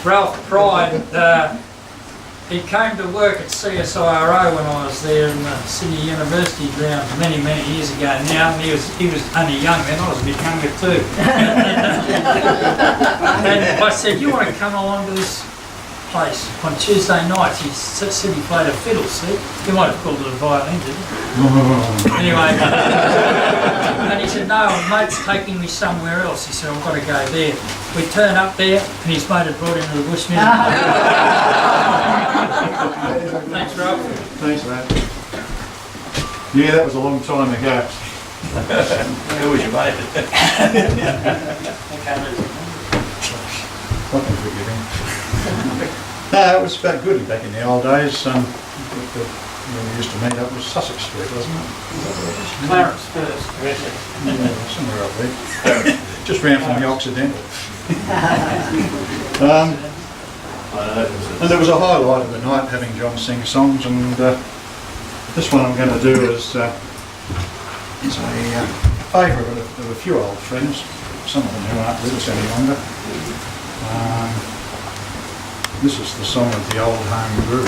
Ralph Pride, he came to work at CSIRO when I was there in the Sydney University grounds many years ago now, and he was only young then. I was a bit younger too. And I said, you want to come along to this place on Tuesday nights? He said he played a fiddle, see? He might have called it a violin, didn't he? Anyway, and he said, no, mate's taking me somewhere else. He said, I've got to go there. We turn up there, and his mate had brought him to the Bush Music. Thanks, Rob. Thanks, mate. Yeah, that was a long time ago. Who was your mate? I can forgive him. No, it was about good back in the old days. When we used to meet up, it was Sussex Street, wasn't it? Clarence first. Yeah, somewhere up there. Just round from the Occidental. And there was a highlight of the night having John sing songs, and this one I'm going to do is a favourite of a few old friends, some of them who aren't with us any longer. This is the song of the old home brew.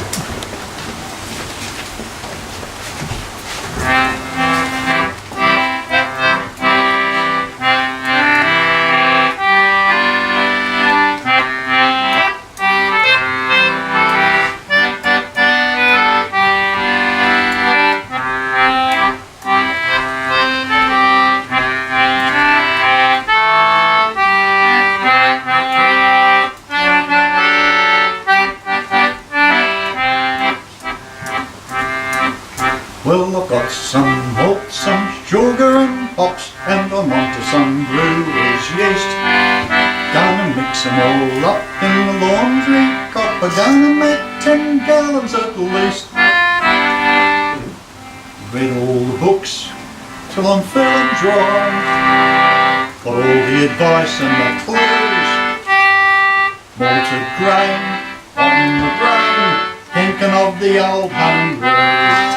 Well, I've got some malt, some sugar and hops, and I'm onto some brewer's yeast. Gonna mix them all up in the laundry copper, gonna make 10 gallons at least. Read all the books till I'm feeling dry, got all the advice and the clues. Malted grain on the brain, thinking of the old home brews.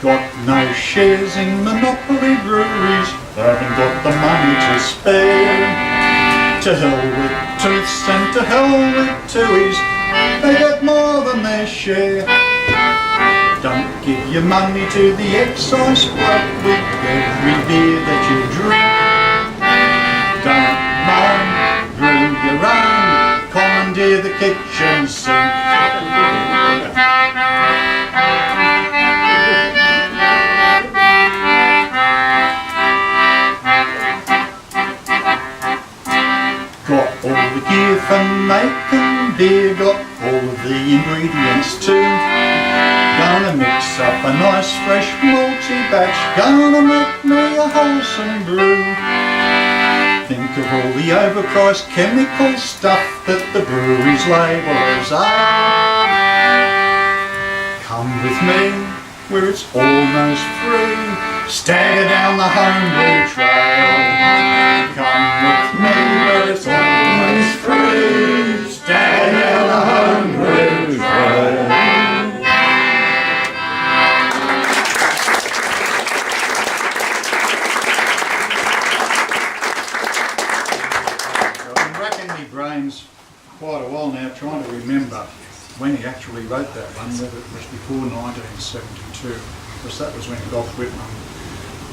Got no shares in monopoly breweries, haven't got the money to spare. To hell with tooths and to hell with twoies, they get more than their share. Don't give your money to the excise bloke with every beer that you drink. Don't moan, brew your own, commandeer the kitchen sink. Got all the gear for making beer, got all of the ingredients too. Gonna mix up a nice fresh malty batch, gonna make me a wholesome brew. Think of all the overpriced chemical stuff that the breweries label as ale. Come with me where it's almost free, stagger down the homebrew trail. Come with me where it's almost free, stagger down the homebrew trail. I've been racking my brains quite a while now trying to remember when he actually wrote that one, whether it was before 1972, because that was when Gough Whitman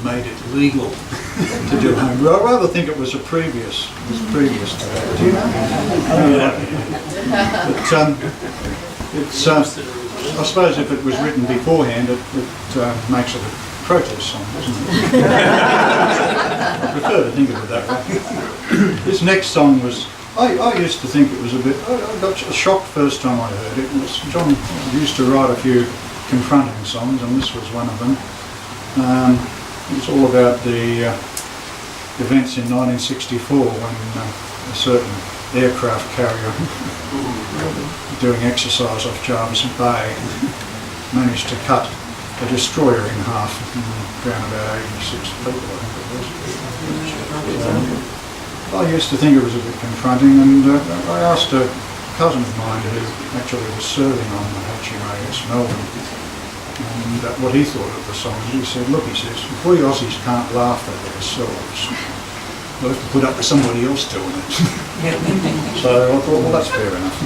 made it legal to do homebrew. I rather think it was previous to that. Do you know? But I suppose if it was written beforehand, it makes it a protest song, doesn't it? I prefer to think of it that way. This next song was, I used to think it was a bit, I got shocked first time I heard it. John used to write a few confronting songs, and this was one of them. It was all about the events in 1964 when a certain aircraft carrier doing exercise off Jarvis Bay managed to cut a destroyer in half and drown about 86 people, I think it was. I used to think it was a bit confronting, and I asked a cousin of mine who actually was serving on the HMAS Melbourne And what he thought of the song, he said, look, he says, if we Aussies can't laugh at ourselves, we'll have to put up with somebody else doing it. So I thought, well, that's fair enough.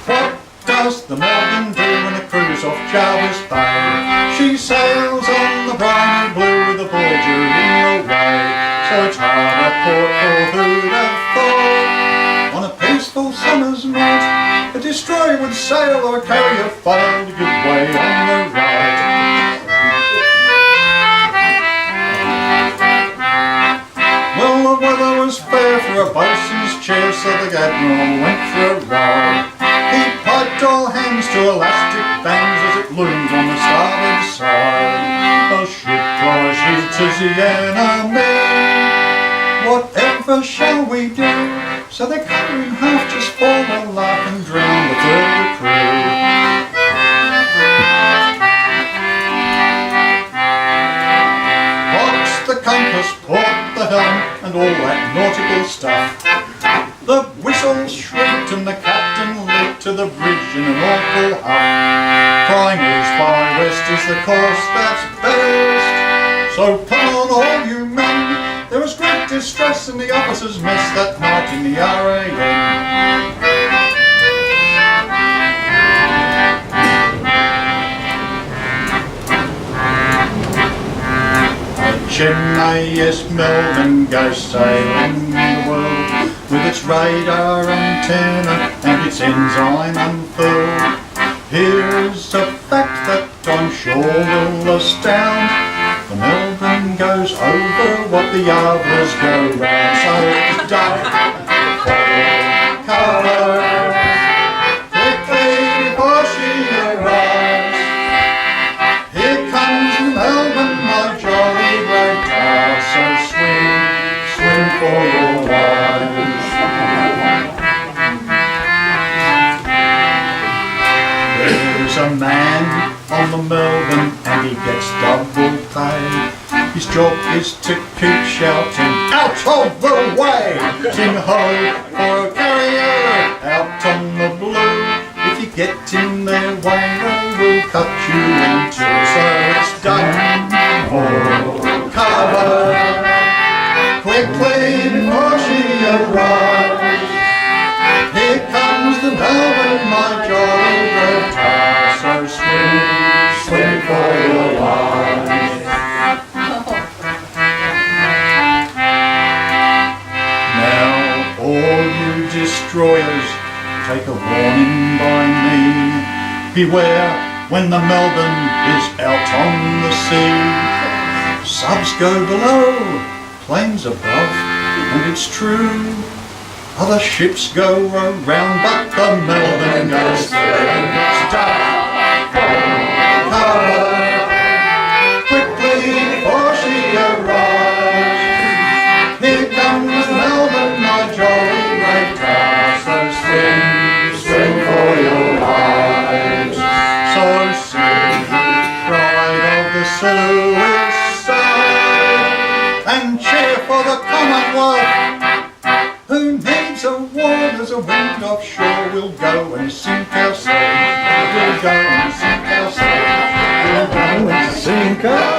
What does the Melbourne do when the cruise off Jarvis Bay? She sails on the briny blue with the Voyager in the way. So it's harbour port for who'd have thought. On a peaceful summer's night, a destroyer would sail or carry a file to give way on the right. Well, the weather was fair for a boatswain's chair, so the Admiral went for a ride. He piped all hands to elastic bands as it loomed on the starboard side. A ship cries hits as the enemy. Whatever shall we do? So they cut her in half just for a laugh and drown the third crew. Box the compass, port the helm, and all that nautical stuff. The whistle shrieked and the captain leaped to the bridge in an awful huff, crying east by west is the course that's best. So come on all you men. There was great distress in the officers' mess that night in the RAN. Chennai, Melbourne goes sailing the world with its radar antenna and its enzyme unfurled. Here's a fact that I'm sure will astound. The Melbourne goes over what the others go round. So it's duck, cover, quickly before she arrives. Here comes the Melbourne, my jolly great tar. So swim, swim for your lives. There's a man on the Melbourne and he gets double pay. His job is to keep shouting, out of the way! Sing ho for a carrier out on the blue. If you get in their way, they will cut you in two. So it's done for cover quickly before she arrives. Here comes the Melbourne, my jolly red tar. So swim, swim for your lives. Now all you destroyers, take a warning by me. Beware when the Melbourne is out on the sea. Subs go below, planes above, and it's true. Other ships go around, but the Melbourne goes through. Stop, cover, quickly before she arrives. Here comes the Melbourne, my jolly great tar. So swim, swim for your lives. So sing, pride of the suicide, and cheer for the Commonwealth. Who needs a war? There's a wind offshore. We'll go and sink ourselves. We'll go and sink ourselves. We'll go and sink ourselves.